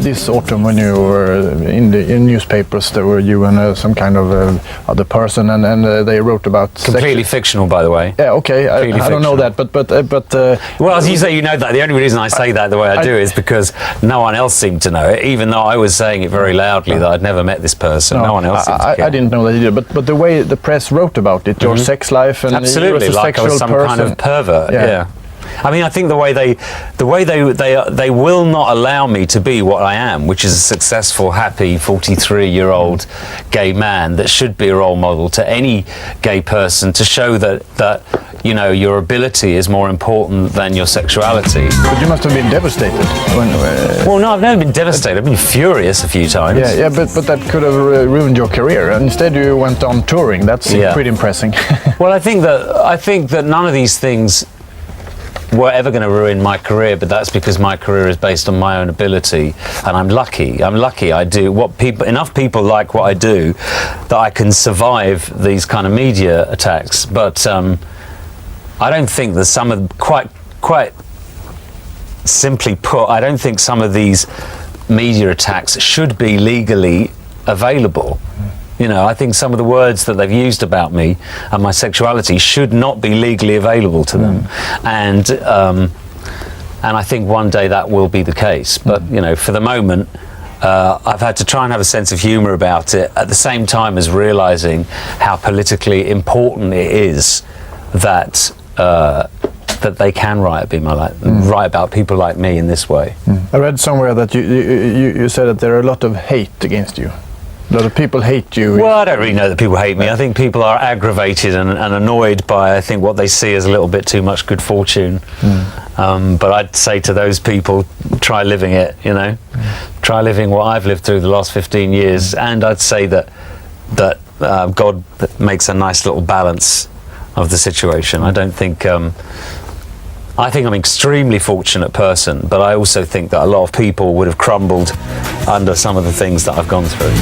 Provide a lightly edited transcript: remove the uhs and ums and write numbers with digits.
this autumn when you were in newspapers, there were you and some kind of other person, and they wrote about completely fictional, by the way. Yeah, okay, I don't know that, but well, as you say, you know that. The only reason I say that the way I do is because no one else seemed to know it, even though I was saying it very loudly that I'd never met this person. No one else seemed to care. I didn't know that either, but the way the press wrote about it, your sex life, and absolutely, you was a like I was some kind of pervert. Yeah. I mean, I think the way they will not allow me to be what I am, which is a successful, happy 43-year-old gay man that should be a role model to any gay person, to show that you know, your ability is more important than your sexuality. But you must have been devastated when. Well, no, I've never been devastated. I've been furious a few times. Yeah, but that could have ruined your career. Instead, you went on touring. That's pretty impressive. Well, I think that none of these things were ever going to ruin my career, but that's because my career is based on my own ability, and I'm lucky. I do what enough people like what I do that I can survive these kind of media attacks. But I don't think that some of quite simply put, I don't think some of these media attacks should be legally available. You know, I think some of the words that they've used about me and my sexuality should not be legally available to them. And I think one day that will be the case. But, you know, for the moment, I've had to try and have a sense of humour about it, at the same time as realising how politically important it is that that they can write about people like me in this way. I read somewhere that you said that there are a lot of hate against you. A lot of people hate you. Well, I don't really know that people hate me. I think people are aggravated and annoyed by, I think, what they see as a little bit too much good fortune. But I'd say to those people, try living it, you know. Try living what I've lived through the last 15 years. And I'd say that God makes a nice little balance of the situation. I don't think... I think I'm an extremely fortunate person, but I also think that a lot of people would have crumbled under some of the things that I've gone through.